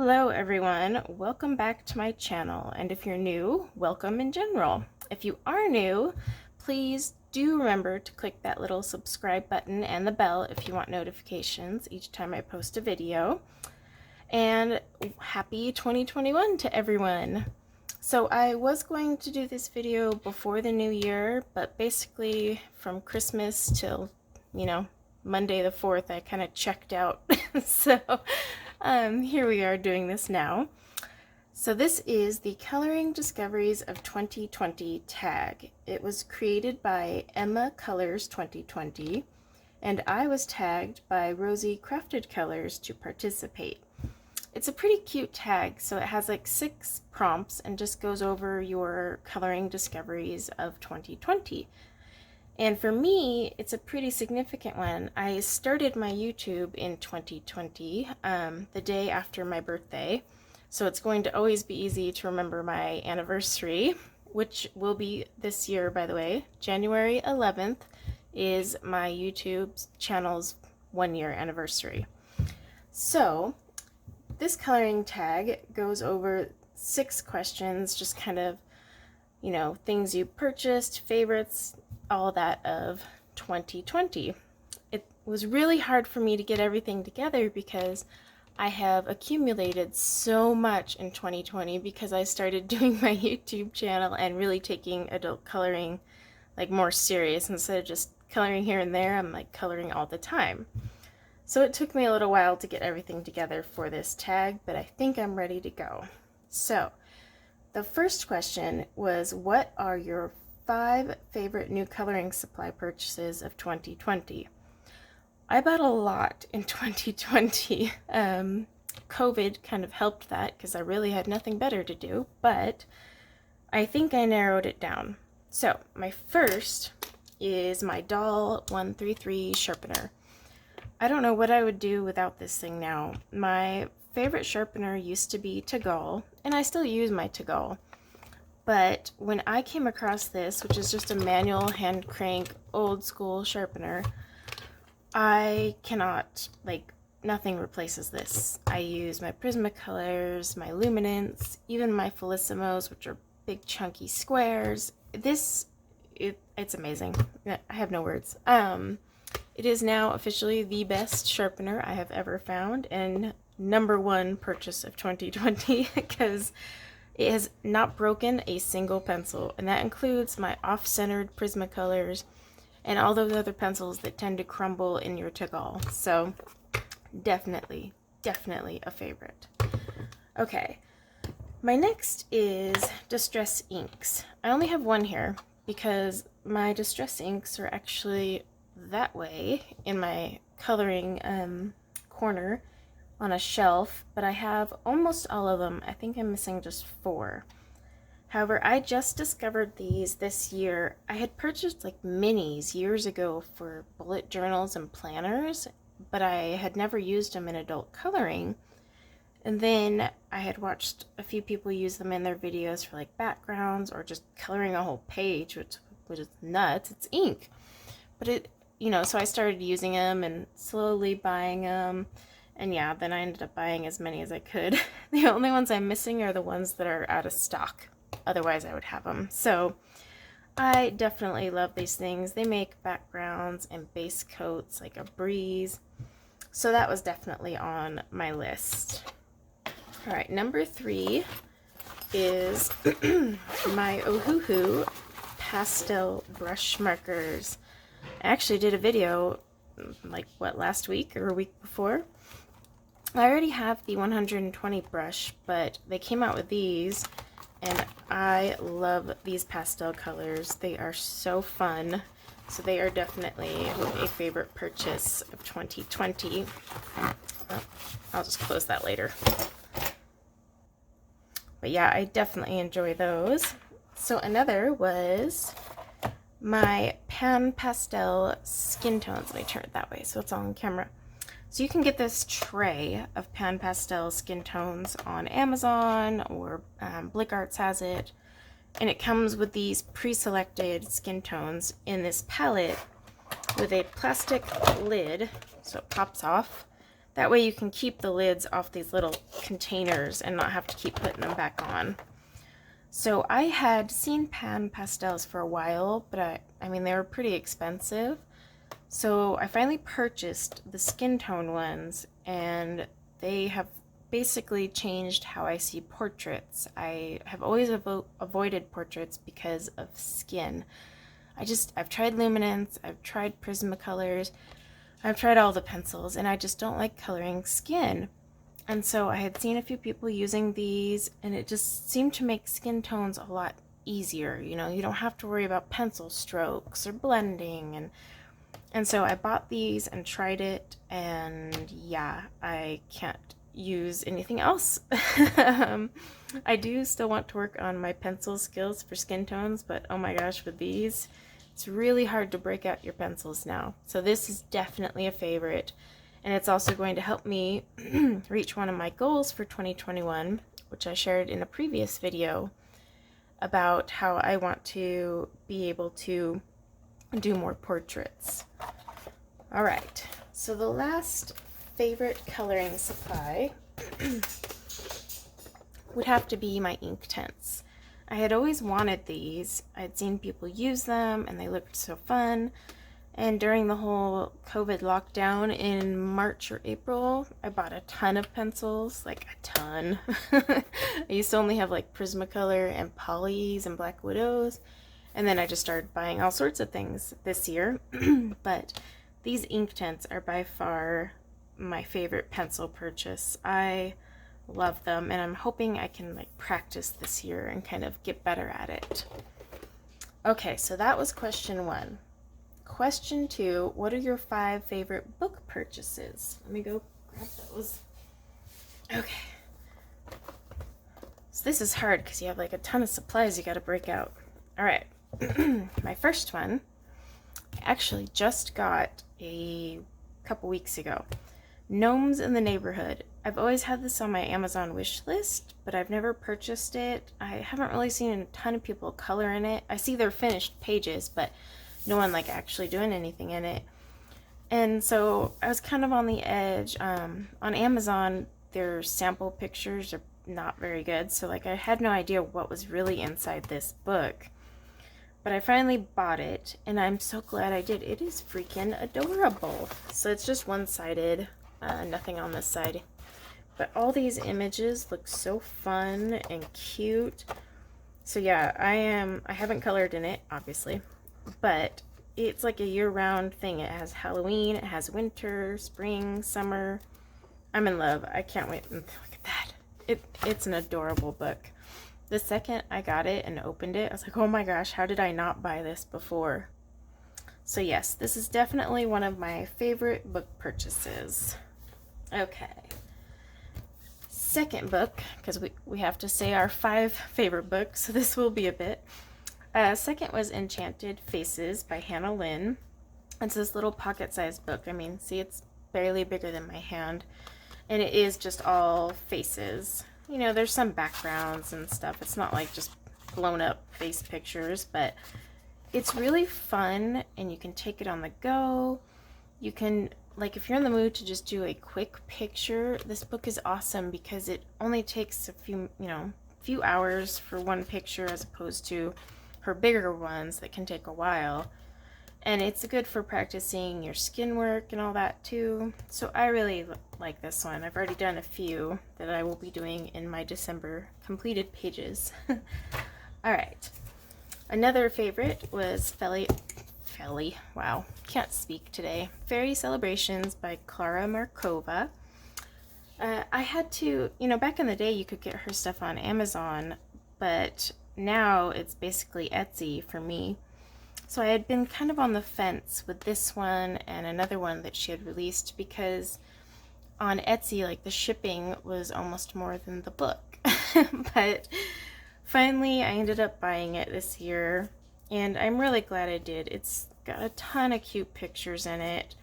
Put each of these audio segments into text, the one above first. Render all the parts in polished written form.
Hello everyone, welcome back to my channel, and if you're new, welcome in general. If you are new, please do remember to click that little subscribe button and the bell if you want notifications each time I post a video. And happy 2021 to everyone! So I was going to do this video before the new year, but basically from Christmas till, Monday the 4th, I kind of checked out. So here we are doing this now. So this is the Coloring Discoveries of 2020 tag. It was created by Emma Colors 2020, and I was tagged by Rosie Crafted Colors to participate. It's a pretty cute tag, so it has like 6 prompts and just goes over your coloring discoveries of 2020. And for me, it's a pretty significant one. I started my YouTube in 2020, the day after my birthday, so it's going to always be easy to remember my anniversary, which will be this year, by the way. January 11th is my YouTube channel's 1-year anniversary. So this coloring tag goes over 6 questions, just kind of, things you purchased, favorites, all that of 2020. It was really hard for me to get everything together because I have accumulated so much in 2020 because I started doing my YouTube channel and really taking adult coloring like more serious. Instead of just coloring here and there, I'm like coloring all the time. So it took me a little while to get everything together for this tag, but I think I'm ready to go. So the first question was, what are your 5 favorite new coloring supply purchases of 2020? I bought a lot in 2020. COVID kind of helped that because I really had nothing better to do, but I think I narrowed it down. So my first is my Doll 133 sharpener. I don't know what I would do without this thing now. My favorite sharpener used to be Tagal, and I still use my Tagal. But when I came across this, which is just a manual hand crank old school sharpener, I cannot, nothing replaces this. I use my Prismacolors, my Luminance, even my Felissimos, which are big chunky squares. It's amazing. I have no words. It is now officially the best sharpener I have ever found, and #1 purchase of 2020 because it has not broken a single pencil, and that includes my off-centered Prismacolors and all those other pencils that tend to crumble in your Tagal. So definitely a favorite. Okay, my next is Distress Inks. I only have one here because my Distress Inks are actually that way in my coloring corner on a shelf, but I have almost all of them. I think I'm missing just 4. However, I just discovered these this year. I had purchased minis years ago for bullet journals and planners, but I had never used them in adult coloring. And then I had watched a few people use them in their videos for backgrounds or just coloring a whole page, which is nuts. It's ink. But so I started using them and slowly buying them. And yeah, then I ended up buying as many as I could. The only ones I'm missing are the ones that are out of stock. Otherwise, I would have them. So I definitely love these things. They make backgrounds and base coats like a breeze. So that was definitely on my list. All right, #3 is my Ohuhu pastel brush markers. I actually did a video last week or a week before. I already have the 120 brush, but they came out with these, and I love these pastel colors. They are so fun. So they are definitely a favorite purchase of 2020. Oh, I'll just close that later. But yeah, I definitely enjoy those. So another was my Pan Pastel Skin Tones. Let me turn it that way so it's all on camera. So you can get this tray of Pan Pastel Skin Tones on Amazon, or Blick Arts has it. And it comes with these pre-selected skin tones in this palette with a plastic lid, so it pops off. That way you can keep the lids off these little containers and not have to keep putting them back on. So I had seen pan pastels for a while, but I mean, they were pretty expensive. So I finally purchased the skin tone ones, and they have basically changed how I see portraits. I have always avoided portraits because of skin. I've tried luminance, I've tried Prismacolors, I've tried all the pencils, and I just don't like coloring skin. And so I had seen a few people using these, and it just seemed to make skin tones a lot easier. You know, you don't have to worry about pencil strokes or blending. And so I bought these and tried it, and yeah, I can't use anything else. I do still want to work on my pencil skills for skin tones, but oh my gosh, with these, it's really hard to break out your pencils now. So this is definitely a favorite. And it's also going to help me reach one of my goals for 2021, which I shared in a previous video about how I want to be able to do more portraits. All right, so the last favorite coloring supply would have to be my Inktense. I had always wanted these. I'd seen people use them and they looked so fun. And during the whole COVID lockdown in March or April, I bought a ton of pencils, like a ton. I used to only have like Prismacolor and Polys and Black Widows. And then I just started buying all sorts of things this year. But these Inktense are by far my favorite pencil purchase. I love them, and I'm hoping I can like practice this year and kind of get better at it. Okay, so that was question 1. Question 2, what are your 5 favorite book purchases? Let me go grab those. Okay. So this is hard because you have like a ton of supplies you got to break out. All right. My first one, I actually just got a couple weeks ago. Gnomes in the Neighborhood. I've always had this on my Amazon wish list, but I've never purchased it. I haven't really seen a ton of people color in it. I see their finished pages, but no one like actually doing anything in it. And so I was kind of on the edge. On Amazon, their sample pictures are not very good, so like I had no idea what was really inside this book. But I finally bought it, and I'm so glad I did. It is freaking adorable. So it's just one-sided, nothing on this side. But all these images look so fun and cute. So yeah, I haven't colored in it, obviously, but it's like a year-round thing. It has Halloween, it has winter, spring, summer. I'm in love. I can't wait. Look at that. It's an adorable book. The second I got it and opened it, I was like, oh my gosh, how did I not buy this before? So yes, this is definitely one of my favorite book purchases. Okay. Second book, because we have to say our 5 favorite books, so this will be a bit. Second was Enchanted Faces by Hannah Lynn. It's this little pocket-sized book. I mean, see, it's barely bigger than my hand. And it is just all faces. You know, there's some backgrounds and stuff. It's not like just blown up face pictures, but it's really fun, and you can take it on the go. You can, like, if you're in the mood to just do a quick picture, this book is awesome because it only takes a few hours for one picture, as opposed to her bigger ones that can take a while. And it's good for practicing your skin work and all that too. So I really like this one. I've already done a few that I will be doing in my December completed pages. All right. Another favorite was wow, can't speak today. Fairy Celebrations by Clara Markova. I had to, back in the day you could get her stuff on Amazon, but now it's basically Etsy for me. So I had been kind of on the fence with this one and another one that she had released, because on Etsy, like, the shipping was almost more than the book. But finally, I ended up buying it this year, and I'm really glad I did. It's got a ton of cute pictures in it.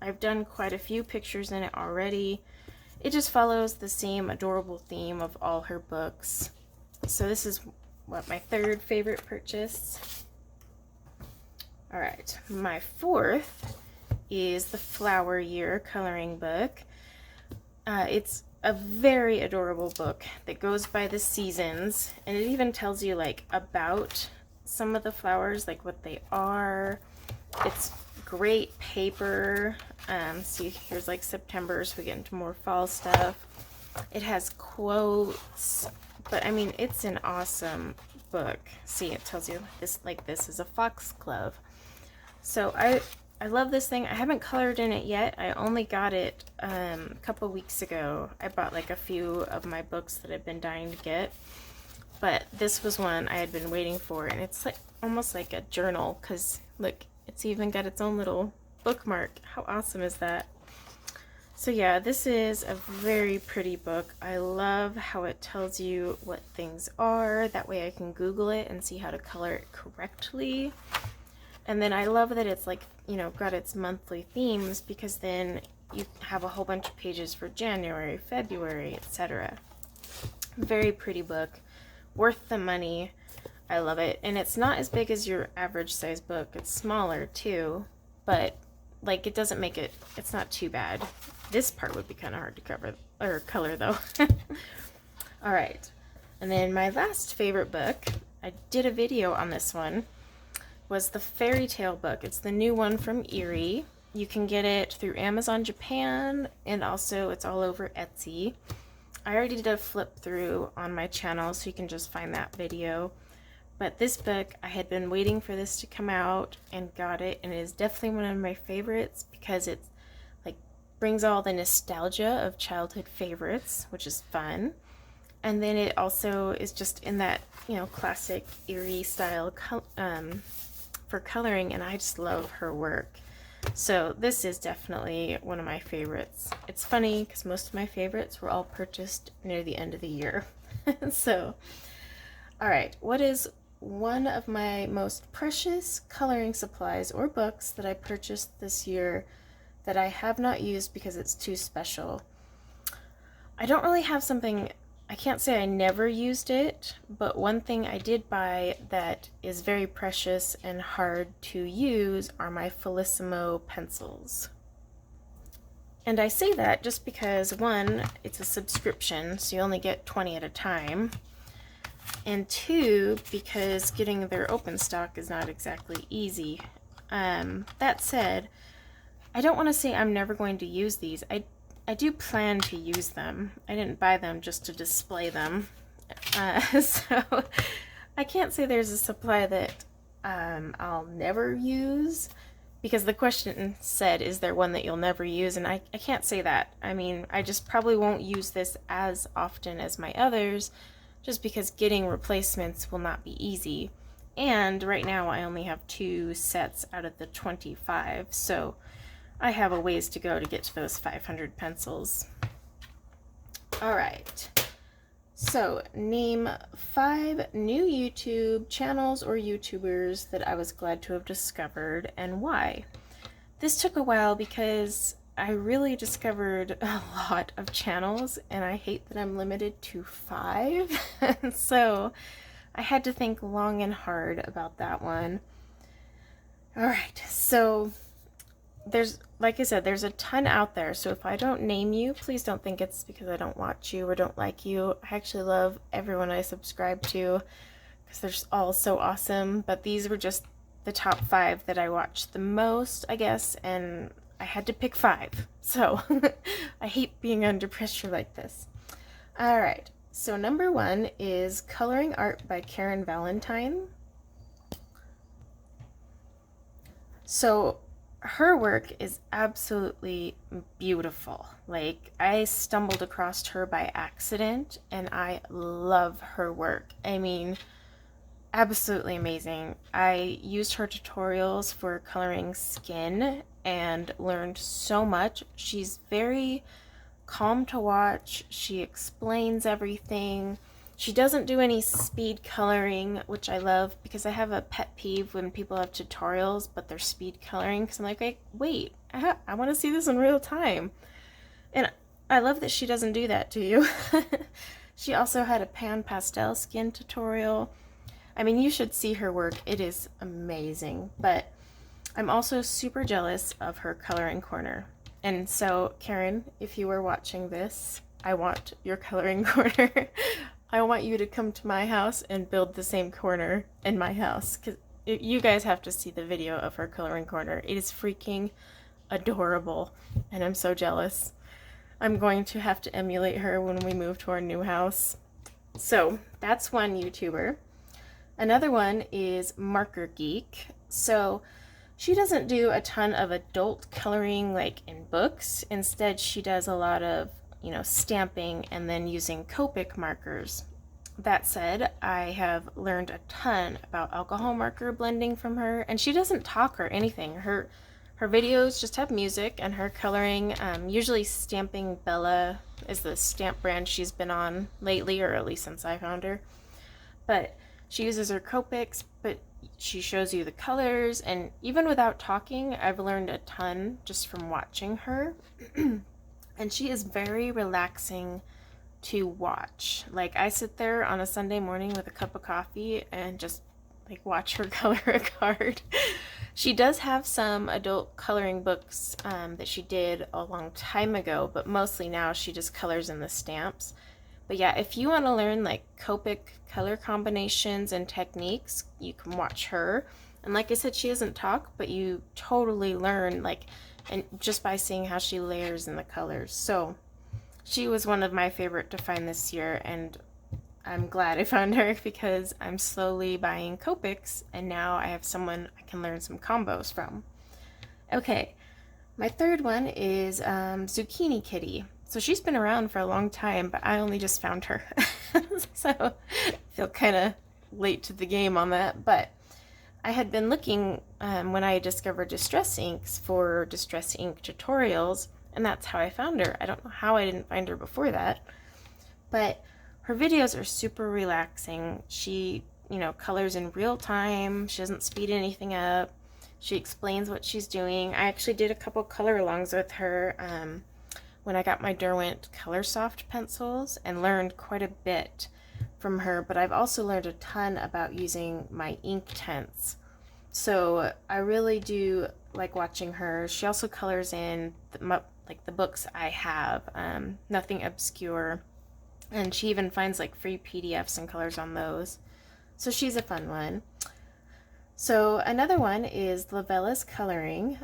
I've done quite a few pictures in it already. It just follows the same adorable theme of all her books. So this is my 3rd favorite purchase. All right, my 4th is the Flower Year coloring book. It's a very adorable book that goes by the seasons, and it even tells you like about some of the flowers, like what they are. It's great paper. See, here's like September, so we get into more fall stuff. It has quotes, but I mean, it's an awesome book. See, it tells you this, like, this is a foxglove. So I love this thing. I haven't colored in it yet. I only got it a couple weeks ago. I bought like a few of my books that I've been dying to get, but this was one I had been waiting for, and it's like almost like a journal, because look, it's even got its own little bookmark. How awesome is that? So yeah, this is a very pretty book. I love how it tells you what things are. That way I can Google it and see how to color it correctly. And then I love that it's like, you know, got its monthly themes, because then you have a whole bunch of pages for January, February, etc. Very pretty book. Worth the money. I love it. And it's not as big as your average size book. It's smaller too, but like it doesn't make it, it's not too bad. This part would be kind of hard to cover or color though. All right. And then my last favorite book, I did a video on this one, was the fairy tale book. It's the new one from Erie. You can get it through Amazon Japan, and also it's all over Etsy. I already did a flip through on my channel, so you can just find that video. But this book, I had been waiting for this to come out and got it, and it is definitely one of my favorites because it's like brings all the nostalgia of childhood favorites, which is fun. And then it also is just in that, you know, classic Erie style for coloring, and I just love her work. So this is definitely one of my favorites. It's funny because most of my favorites were all purchased near the end of the year. So, all right, what is one of my most precious coloring supplies or books that I purchased this year that I have not used because it's too special? I don't really have something, I can't say I never used it, but one thing I did buy that is very precious and hard to use are my Felissimo pencils. And I say that just because, one, it's a subscription, so you only get 20 at a time, and two, because getting their open stock is not exactly easy. That said, I don't want to say I'm never going to use these. I do plan to use them. I didn't buy them just to display them. So I can't say there's a supply that I'll never use, because the question said, is there one that you'll never use? And I can't say that. I mean, I just probably won't use this as often as my others, just because getting replacements will not be easy. And right now I only have 2 sets out of the 25, so I have a ways to go to get to those 500 pencils. All right, so name 5 new YouTube channels or YouTubers that I was glad to have discovered, and why. This took a while because I really discovered a lot of channels, and I hate that I'm limited to 5. So I had to think long and hard about that one. All right, so there's, like I said, there's a ton out there, so if I don't name you, please don't think it's because I don't watch you or don't like you. I actually love everyone I subscribe to because they're just all so awesome, but these were just the top 5 that I watched the most, I guess, and I had to pick 5, so I hate being under pressure like this. All right, so number 1 is Coloring Art by Karen Valentine. So her work is absolutely beautiful. Like, I stumbled across her by accident, and I love her work. I mean, absolutely amazing. I used her tutorials for coloring skin and learned so much. She's very calm to watch. She explains everything. She doesn't do any speed coloring, which I love, because I have a pet peeve when people have tutorials but they're speed coloring, because I'm like, wait, I want to see this in real time. And I love that she doesn't do that to you. She also had a pan pastel skin tutorial. I mean, you should see her work. It is amazing. But I'm also super jealous of her coloring corner. And so, Karen, if you are watching this, I want your coloring corner. I want you to come to my house and build the same corner in my house, because you guys have to see the video of her coloring corner. It is freaking adorable, and I'm so jealous. I'm going to have to emulate her when we move to our new house. So that's one YouTuber. Another one is Marker Geek. So she doesn't do a ton of adult coloring like in books. Instead, she does a lot of, stamping and then using Copic markers. That said, I have learned a ton about alcohol marker blending from her, and she doesn't talk or anything. Her videos just have music and her coloring. Usually Stamping Bella is the stamp brand she's been on lately, or at least since I found her. But she uses her Copics, but she shows you the colors, and even without talking, I've learned a ton just from watching her. And she is very relaxing to watch. Like, I sit there on a Sunday morning with a cup of coffee and just like watch her color a card. She does have some adult coloring books that she did a long time ago, but mostly now she just colors in the stamps. But yeah, if you want to learn like Copic color combinations and techniques, you can watch her. And like I said, she doesn't talk, but you totally learn, like, and just by seeing how she layers in the colors. So she was one of my favorite to find this year, and I'm glad I found her because I'm slowly buying Copics, and now I have someone I can learn some combos from. Okay, my third one is Zucchini Kitty. So she's been around for a long time, but I only just found her. So I feel kind of late to the game on that, but I had been looking when I discovered Distress Inks for Distress Ink tutorials, and that's how I found her. I don't know how I didn't find her before that, but her videos are super relaxing. She, colors in real time. She doesn't speed anything up. She explains what she's doing. I actually did a couple color alongs with her when I got my Derwent Color Soft pencils and learned quite a bit from her, but I've also learned a ton about using my Inktense. So I really do like watching her. She also colors in the books I have, nothing obscure, and she even finds like free PDFs and colors on those. So she's a fun one. So another one is Lavella's Coloring.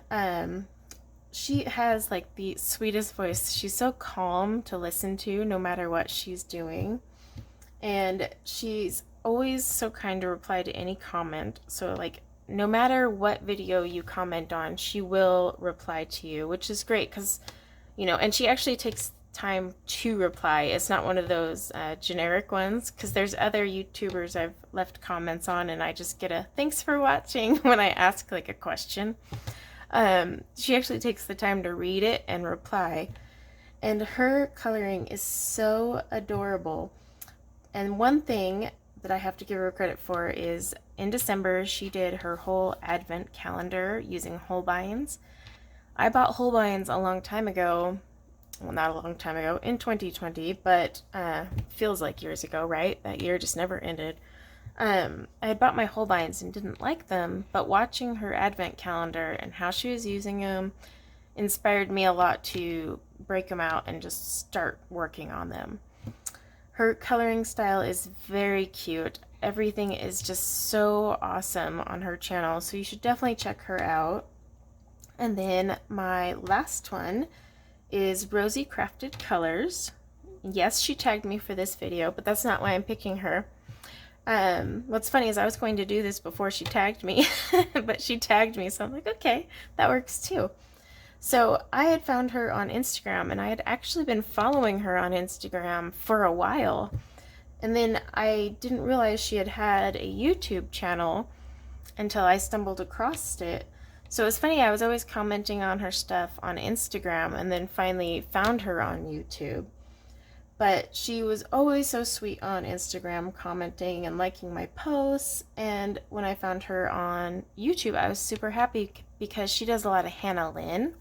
She has like the sweetest voice. She's so calm to listen to no matter what she's doing. And she's always so kind to reply to any comment. So like no matter what video you comment on, she will reply to you, which is great because, and she actually takes time to reply. It's not one of those generic ones, because there's other YouTubers I've left comments on and I just get a thanks for watching when I ask like a question. She actually takes the time to read it and reply, and her coloring is so adorable. And one thing that I have to give her credit for is in December she did her whole advent calendar using Holbeins. I bought Holbeins a long time ago. Well, not a long time ago, in 2020, but feels like years ago, right? That year just never ended. I had bought my Holbeins and didn't like them, but watching her advent calendar and how she was using them inspired me a lot to break them out and just start working on them. Her coloring style is very cute. Everything is just so awesome on her channel, so you should definitely check her out. And then my last one is Rosie Crafted Colors. Yes, she tagged me for this video, but that's not why I'm picking her. What's funny is I was going to do this before she tagged me, but she tagged me, so I'm like, okay, that works too. So I had found her on Instagram, and I had actually been following her on Instagram for a while, and then I didn't realize she had a YouTube channel until I stumbled across it. So it's funny, I was always commenting on her stuff on Instagram and then finally found her on YouTube. But she was always so sweet on Instagram, commenting and liking my posts. And when I found her on YouTube, I was super happy because she does a lot of Hannah Lynn.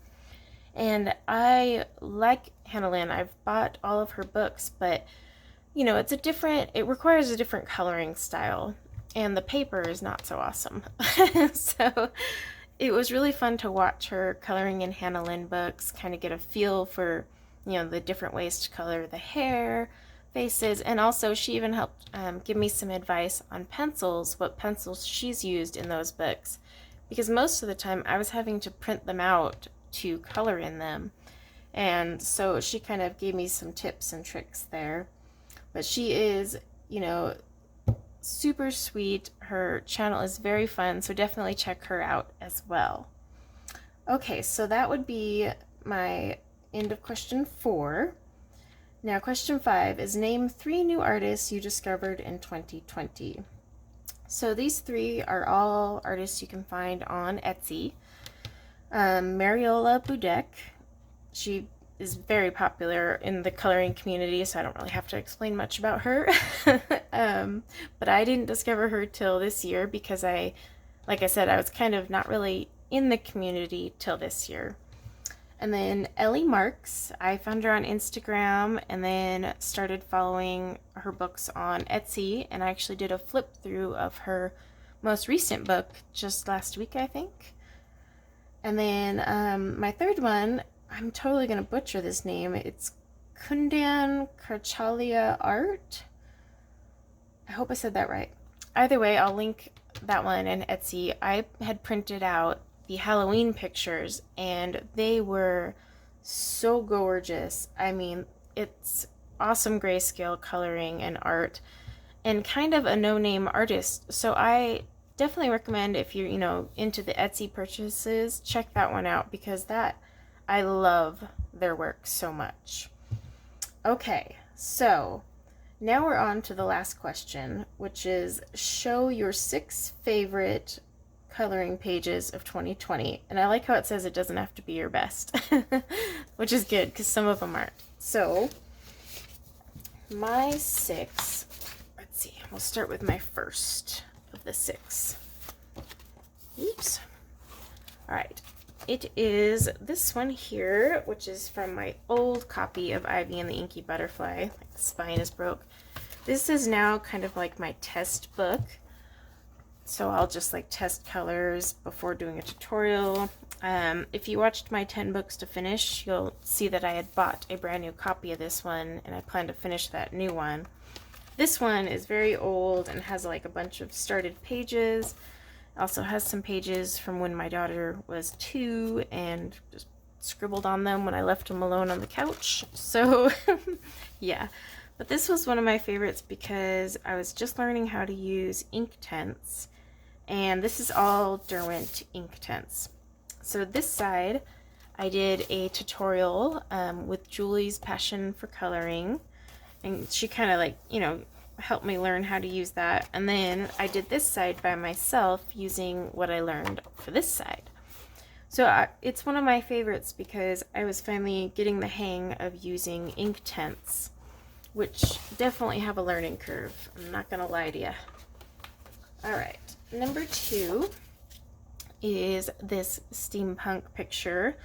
And I like Hannah Lynn. I've bought all of her books, but it requires a different coloring style. And the paper is not so awesome. So it was really fun to watch her coloring in Hannah Lynn books, kind of get a feel for, the different ways to color the hair, faces, and also she even helped give me some advice on pencils, what pencils she's used in those books, because most of the time I was having to print them out to color in them, and so she kind of gave me some tips and tricks there. But she is, super sweet. Her channel is very fun, so definitely check her out as well. Okay, so that would be my end of question 4. Now question 5 is name 3 new artists you discovered in 2020. So these 3 are all artists you can find on Etsy. Mariola Budek, she is very popular in the coloring community, so I don't really have to explain much about her. But I didn't discover her till this year because like I said, I was kind of not really in the community till this year. And then Ellie Marks, I found her on Instagram and then started following her books on Etsy, and I actually did a flip through of her most recent book just last week, I think. And then my third one, I'm totally going to butcher this name. It's Kundan Karchalia Art. I hope I said that right. Either way, I'll link that one in Etsy. I had printed out the Halloween pictures, and they were so gorgeous. I mean, it's awesome grayscale coloring and art, and kind of a no-name artist. So I definitely recommend, if you're, into the Etsy purchases, check that one out, because I love their work so much. Okay, so now we're on to the last question, which is show your 6 favorite coloring pages of 2020. And I like how it says it doesn't have to be your best, which is good because some of them aren't. So my 6, let's see, we'll start with my first of the 6. Oops. All right. It is this one here, which is from my old copy of Ivy and the Inky Butterfly. Like, the spine is broke. This is now kind of like my test book. So I'll just test colors before doing a tutorial. If you watched my 10 books to finish, you'll see that I had bought a brand new copy of this one, and I plan to finish that new one. This one is very old and has a bunch of started pages. Also has some pages from when my daughter was 2 and just scribbled on them when I left them alone on the couch. So yeah, but this was one of my favorites because I was just learning how to use Inktense, and this is all Derwent Inktense. So this side I did a tutorial with Julie's Passion for Coloring, and she kind of helped me learn how to use that. And then I did this side by myself using what I learned for this side. So it's one of my favorites because I was finally getting the hang of using Inktense, which definitely have a learning curve. I'm not gonna lie to you. All right, number 2 is this steampunk picture.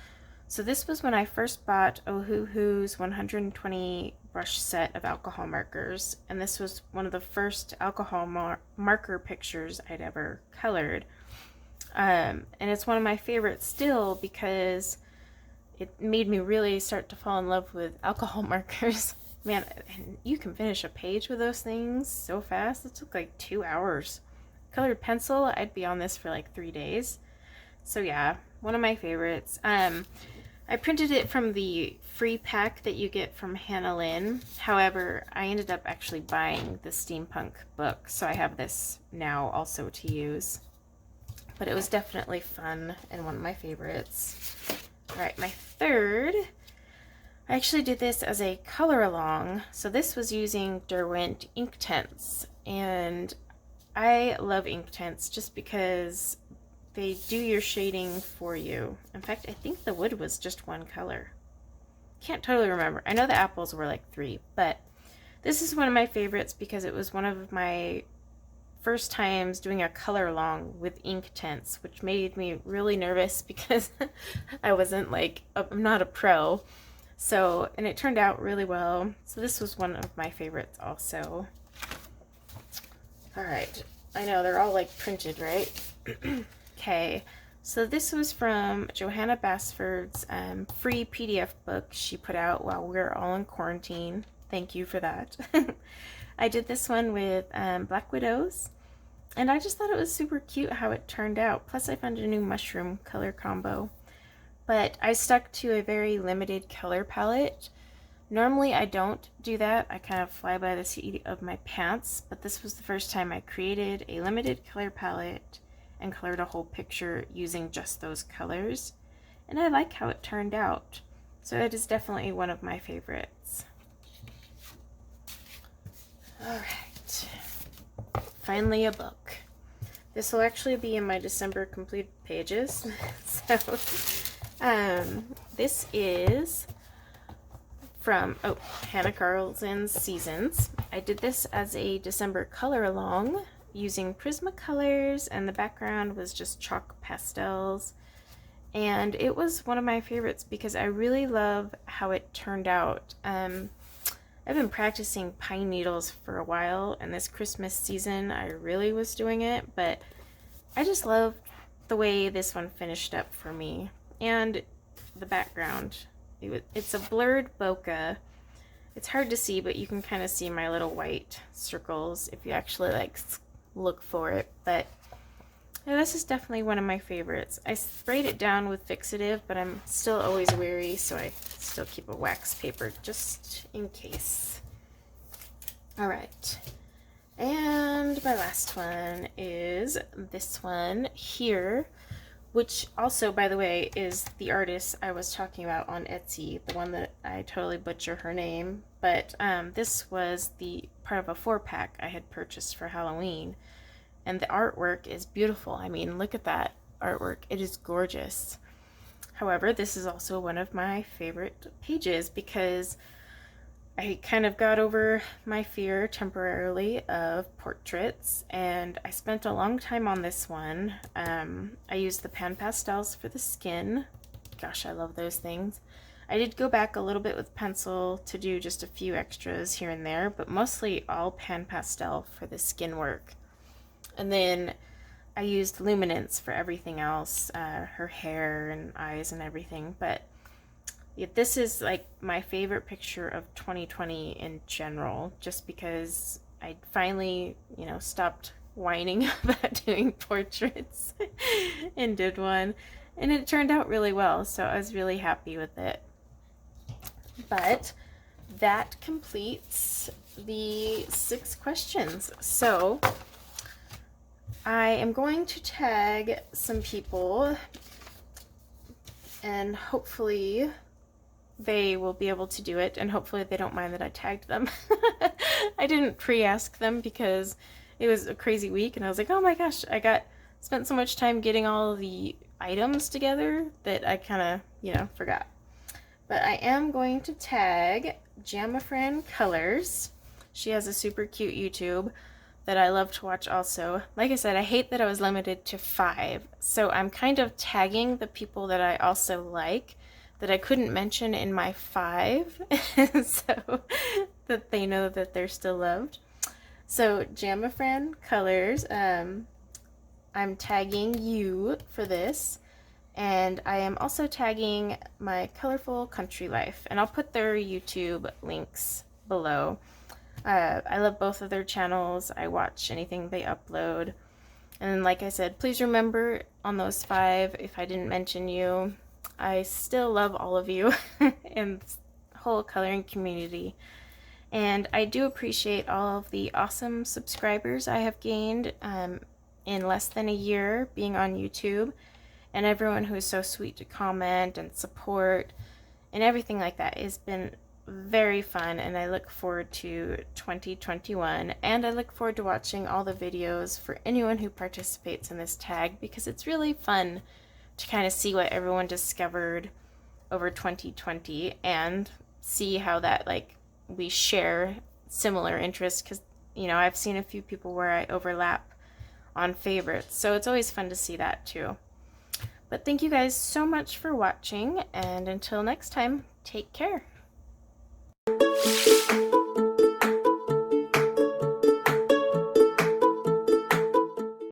So this was when I first bought Ohuhu's 120 brush set of alcohol markers, and this was one of the first alcohol marker pictures I'd ever colored. And it's one of my favorites still because it made me really start to fall in love with alcohol markers. Man, and you can finish a page with those things so fast. It took 2 hours. Colored pencil, I'd be on this for 3 days. So yeah, one of my favorites. I printed it from the free pack that you get from Hannah Lynn. However, I ended up actually buying the steampunk book, so I have this now also to use. But it was definitely fun and one of my favorites. All right, my third, I actually did this as a color along. So this was using Derwent Inktense, and I love Inktense just because they do your shading for you. In fact, I think the wood was just 1 color. Can't totally remember. I know the apples were 3, but this is one of my favorites because it was one of my first times doing a color along with Inktense, which made me really nervous because I wasn't I'm not a pro. So, and it turned out really well. So this was one of my favorites also. All right, I know they're all printed, right? Okay, So this was from Johanna Basford's free PDF book she put out while we were all in quarantine. Thank you for that. I did this one with Black Widows, and I just thought it was super cute how it turned out. Plus I found a new mushroom color combo. But I stuck to a very limited color palette. Normally I don't do that. I kind of fly by the seat of my pants, but this was the first time I created a limited color palette and colored a whole picture using just those colors. And I like how it turned out. So it is definitely one of my favorites. Alright, finally a book. This will actually be in my December completed pages. So, this is from Hannah Carlson's Seasons. I did this as a December color along using Prismacolors, and the background was just chalk pastels. And it was one of my favorites because I really love how it turned out. I've been practicing pine needles for a while, and this Christmas season I really was doing it, but I just love the way this one finished up for me. And the background. It's a blurred bokeh. It's hard to see, but you can kind of see my little white circles if you actually like look for it. But yeah, this is definitely one of my favorites. I sprayed it down with fixative, but I'm still always wary, so I still keep a wax paper just in case. Alright, and my last one is this one here, which also, by the way, is the artist I was talking about on Etsy, the one that I totally butcher her name, but this was the part of a 4-pack I had purchased for Halloween, and the artwork is beautiful. I mean, look at that artwork. It is gorgeous. However, this is also one of my favorite pages because I kind of got over my fear temporarily of portraits, and I spent a long time on this one. I used the pan pastels for the skin. Gosh, I love those things. I did go back a little bit with pencil to do just a few extras here and there, but mostly all pan pastel for the skin work. And then I used luminance for everything else, her hair and eyes and everything, but yeah, this is like my favorite picture of 2020 in general, just because I finally, stopped whining about doing portraits and did one, and it turned out really well, so I was really happy with it. But that completes the 6 questions. So I am going to tag some people, and hopefully they will be able to do it, and hopefully they don't mind that I tagged them. I didn't pre-ask them because it was a crazy week, and I was like, oh my gosh, spent so much time getting all the items together that I kind of, forgot. But I am going to tag Jamafran Colors. She has a super cute YouTube that I love to watch also. Like I said, I hate that I was limited to 5, so I'm kind of tagging the people that I also like that I couldn't mention in my 5, so that they know that they're still loved. So Jamafran Colors, I'm tagging you for this, and I am also tagging my Colorful Country Life, and I'll put their YouTube links below. I love both of their channels. I watch anything they upload. And like I said, please remember on those 5, if I didn't mention you, I still love all of you and the whole coloring community. And I do appreciate all of the awesome subscribers I have gained in less than a year being on YouTube, and everyone who is so sweet to comment and support and everything like that. It's been very fun, and I look forward to 2021, and I look forward to watching all the videos for anyone who participates in this tag, because it's really fun to kind of see what everyone discovered over 2020 and see how that we share similar interests, because I've seen a few people where I overlap on favorites, so it's always fun to see that too. But thank you guys so much for watching, and until next time, take care.